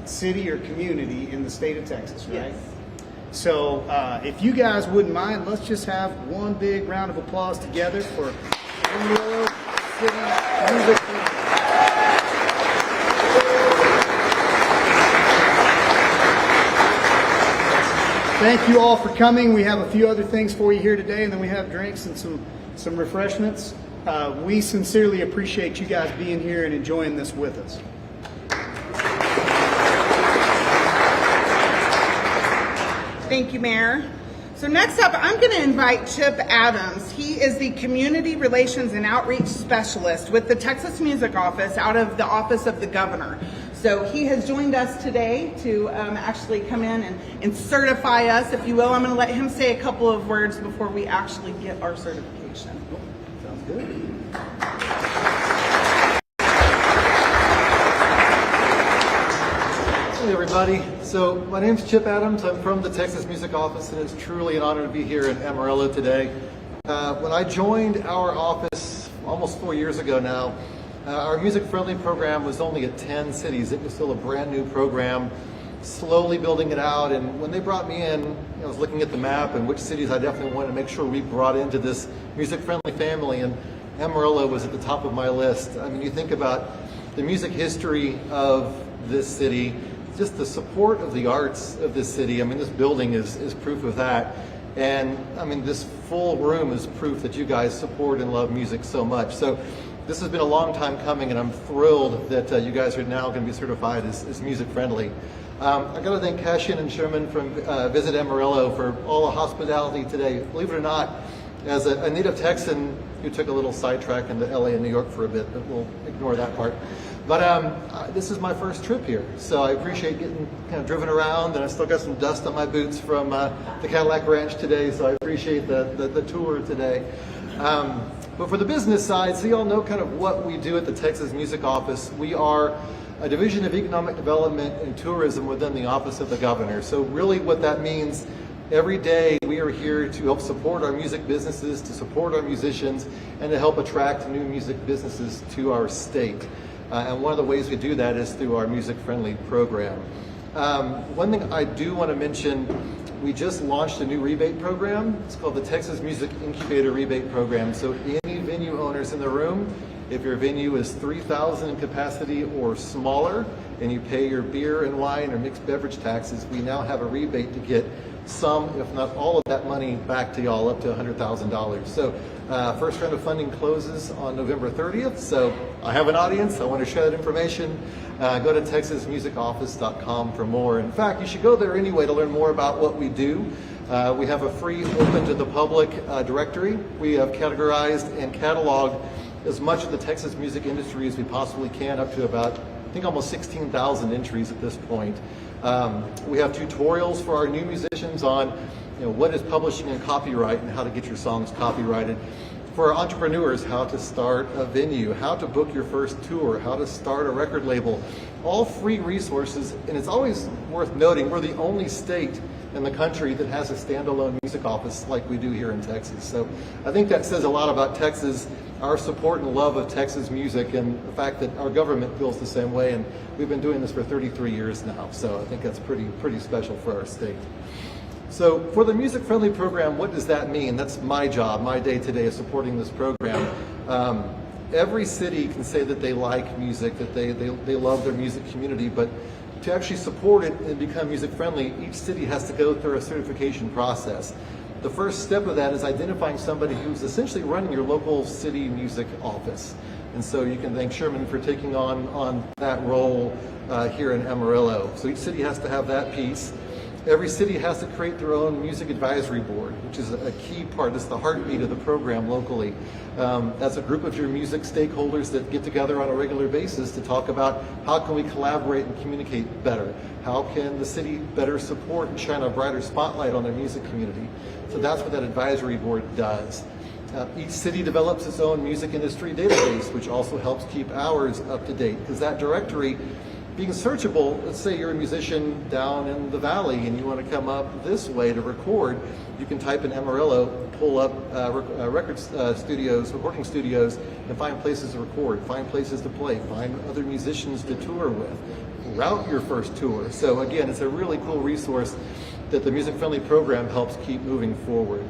city or community in the state of Texas, right? Yes. So if you guys wouldn't mind, let's just have one big round of applause together for Amarillo City Music. Thank you all for coming. We have a few other things for you here today, and then we have drinks and some refreshments. We sincerely appreciate you guys being here and enjoying this with us. Thank you, Mayor. So next up, I'm going to invite Chip Adams. He is the Community Relations and Outreach Specialist with the Texas Music Office out of the Office of the Governor. So he has joined us today to actually come in and certify us, if you will. I'm going to let him say a couple of words before we actually get our certification. Sounds good. Hey everybody, so my name's Chip Adams. I'm from the Texas Music Office, and it's truly an honor to be here in Amarillo today. When I joined our office almost 4 years ago now, our music-friendly program was only at 10 cities. It was still a brand new program, slowly building it out. And when they brought me in, I was looking at the map and which cities I definitely wanted to make sure we brought into this music-friendly family, and Amarillo was at the top of my list. I mean, you think about the music history of this city, just the support of the arts of this city. I mean, this building is proof of that. And I mean, this full room is proof that you guys support and love music so much. So this has been a long time coming, and I'm thrilled that you guys are now going to be certified as music friendly. I got to thank Cashin and Sherman from Visit Amarillo for all the hospitality today. Believe it or not, as a native Texan who took a little sidetrack into LA and New York for a bit, but we'll ignore that part. But this is my first trip here, so I appreciate getting kind of driven around, and I still got some dust on my boots from the Cadillac Ranch today, so I appreciate the tour today. But for the business side, so you all know kind of what we do at the Texas Music Office. We are a division of economic development and tourism within the Office of the Governor. So really what that means, every day we are here to help support our music businesses, to support our musicians, and to help attract new music businesses to our state. And one of the ways we do that is through our music-friendly program. One thing I do want to mention, we just launched a new rebate program. It's called the Texas Music Incubator Rebate Program. So any venue owners in the room, if your venue is 3,000 in capacity or smaller, and you pay your beer and wine or mixed beverage taxes, we now have a rebate to get some, if not all of that money back to y'all, up to $100,000. So first round of funding closes on November 30th. So I have an audience. I want to share that information. Go to texasmusicoffice.com for more. In fact, you should go there anyway to learn more about what we do. We have a free open to the public directory. We have categorized and cataloged as much of the Texas music industry as we possibly can, up to about, I think, almost 16,000 entries at this point. We have tutorials for our new musicians on what is publishing and copyright and how to get your songs copyrighted. For our entrepreneurs, how to start a venue, how to book your first tour, how to start a record label, all free resources. And it's always worth noting, we're the only state in the country that has a standalone music office like we do here in Texas. So I think that says a lot about Texas, our support and love of Texas music, and the fact that our government feels the same way. And we've been doing this for 33 years now. So I think that's pretty special for our state. So for the music-friendly program, what does that mean? That's my job, my day-to-day is supporting this program. Every city can say that they like music, that they love their music community, but to actually support it and become music-friendly, each city has to go through a certification process. The first step of that is identifying somebody who's essentially running your local city music office. And so you can thank Sherman for taking on that role here in Amarillo. So each city has to have that piece. Every city has to create their own music advisory board, which is a key part. It's the heartbeat of the program locally. That's a group of your music stakeholders that get together on a regular basis to talk about how can we collaborate and communicate better? How can the city better support and shine a brighter spotlight on their music community? So that's what that advisory board does. Each city develops its own music industry database, which also helps keep ours up to date, because that directory being searchable, let's say you're a musician down in the valley and you want to come up this way to record, you can type in Amarillo, pull up recording studios, and find places to record, find places to play, find other musicians to tour with. route your first tour. So again, it's a really cool resource that the Music Friendly program helps keep moving forward.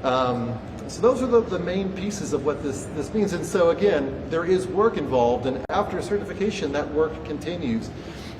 So those are the main pieces of what this means. And so again, there is work involved, and after certification, that work continues.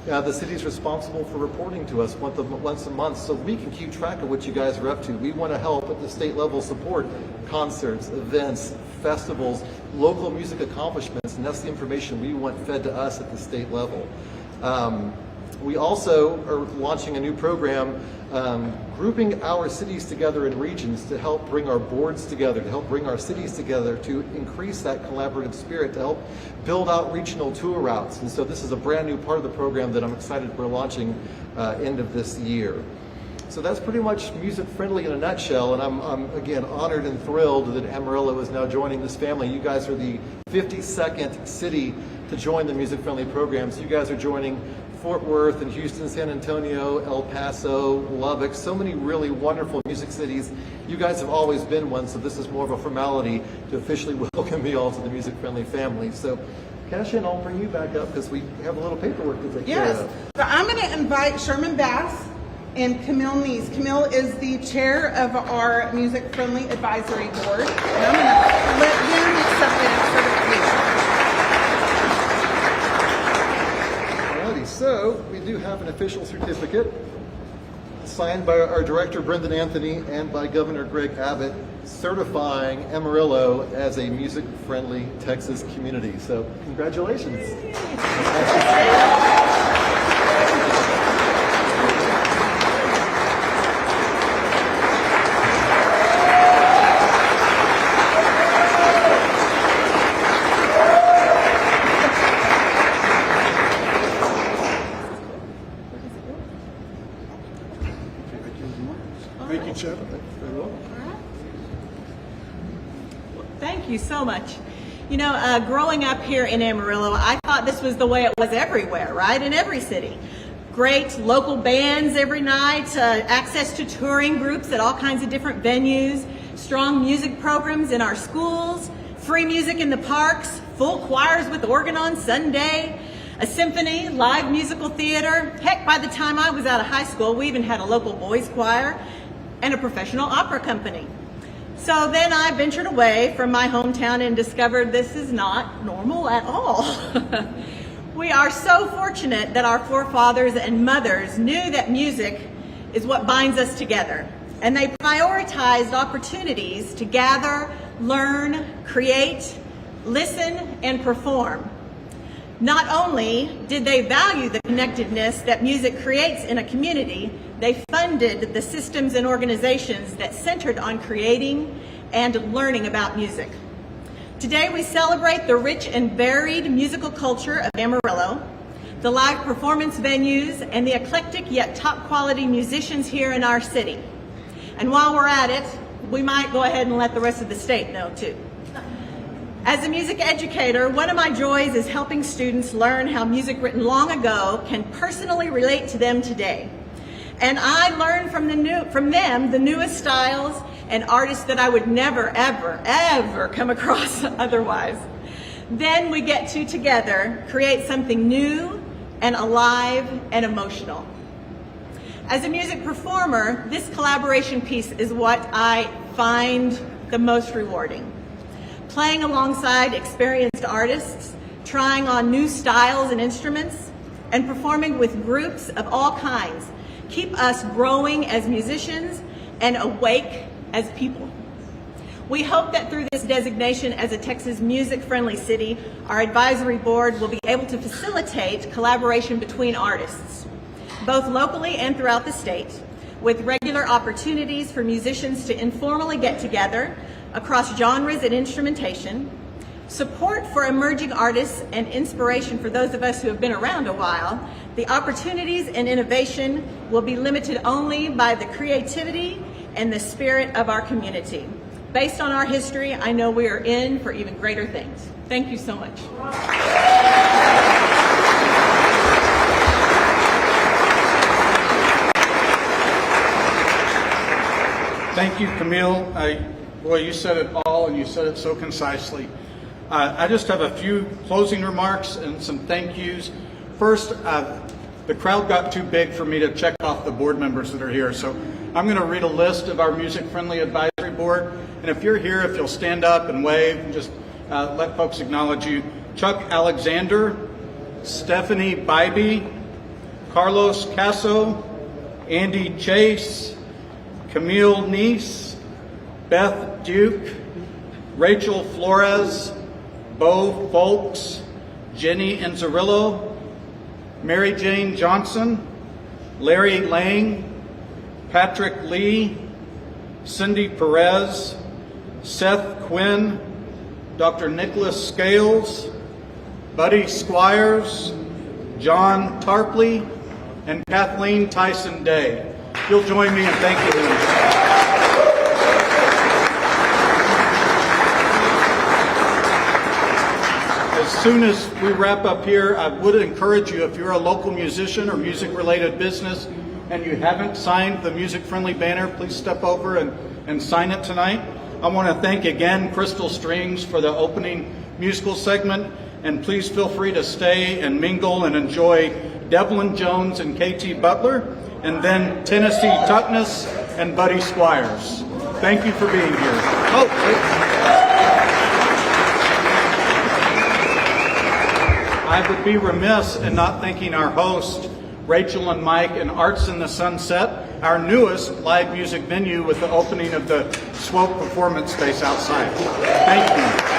The city is responsible for reporting to us once a month so we can keep track of what you guys are up to. We want to help at the state level support concerts, events, festivals, local music accomplishments, and that's the information we want fed to us at the state level. We also are launching a new program grouping our cities together in regions to help bring our boards together, to help bring our cities together, to increase that collaborative spirit, to help build out regional tour routes. And so this is a brand new part of the program that I'm excited we're launching end of this year. So that's pretty much Music Friendly in a nutshell, and I'm again honored and thrilled that Amarillo is now joining this family. You guys are the 52nd city to join the Music Friendly program. So you guys are joining Fort Worth and Houston, San Antonio, El Paso, Lubbock, so many really wonderful music cities. You guys have always been one, so this is more of a formality to officially welcome you all to the Music Friendly family. So Kasia, I'll bring you back up because we have a little paperwork to take care of. Yes. So I'm going to invite Sherman Bass and Camille Neese. Camille is the chair of our Music Friendly Advisory Board, and I'm going to let them accept the certification. So we do have an official certificate signed by our director Brendan Anthony and by Governor Greg Abbott certifying Amarillo as a music-friendly Texas community. So congratulations. Thank you, Chip. Thank you so much. You know, growing up here in Amarillo, I thought this was the way it was everywhere, right? In every city. Great local bands every night, access to touring groups at all kinds of different venues, strong music programs in our schools, free music in the parks, full choirs with organ on Sunday, a symphony, live musical theater. Heck, by the time I was out of high school, we even had a local boys choir and a professional opera company. So then I ventured away from my hometown and discovered this is not normal at all. We are so fortunate that our forefathers and mothers knew that music is what binds us together, and they prioritized opportunities to gather, learn, create, listen, and perform. Not only did they value the connectedness that music creates in a community, they funded the systems and organizations that centered on creating and learning about music. Today we celebrate the rich and varied musical culture of Amarillo, the live performance venues, and the eclectic yet top quality musicians here in our city. And while we're at it, we might go ahead and let the rest of the state know too. As a music educator, one of my joys is helping students learn how music written long ago can personally relate to them today. And I learn from them the newest styles and artists that I would never, ever, ever come across otherwise. Then we get to together create something new and alive and emotional. As a music performer, this collaboration piece is what I find the most rewarding. Playing alongside experienced artists, trying on new styles and instruments, and performing with groups of all kinds keep us growing as musicians and awake as people. We hope that through this designation as a Texas music-friendly city, our advisory board will be able to facilitate collaboration between artists, both locally and throughout the state, with regular opportunities for musicians to informally get together across genres and instrumentation, support for emerging artists, and inspiration for those of us who have been around a while. The opportunities and innovation will be limited only by the creativity and the spirit of our community. Based on our history, I know we are in for even greater things. Thank you so much. Thank you, Camille. Boy, you said it all, and you said it so concisely. I just have a few closing remarks and some thank yous. First, the crowd got too big for me to check off the board members that are here. So I'm going to read a list of our music-friendly advisory board. And if you're here, if you'll stand up and wave, just let folks acknowledge you. Chuck Alexander, Stephanie Bybee, Carlos Casso, Andy Chase, Camille Neese, Beth Duke, Rachel Flores, Bo Folks, Jenny Enzarillo, Mary Jane Johnson, Larry Lang, Patrick Lee, Cindy Perez, Seth Quinn, Dr. Nicholas Scales, Buddy Squires, John Tarpley, and Kathleen Tyson Day. If you'll join me in thanking them. As soon as we wrap up here, I would encourage you, if you're a local musician or music-related business and you haven't signed the music-friendly banner, please step over and sign it tonight. I want to thank again Crystal Strings for the opening musical segment, and please feel free to stay and mingle and enjoy Devlin Jones and KT Butler, and then Tennessee Tuckness and Buddy Squires. Thank you for being here. Oh, I would be remiss in not thanking our host, Rachel and Mike, and Arts in the Sunset, our newest live music venue with the opening of the Swope Performance Space outside. Thank you.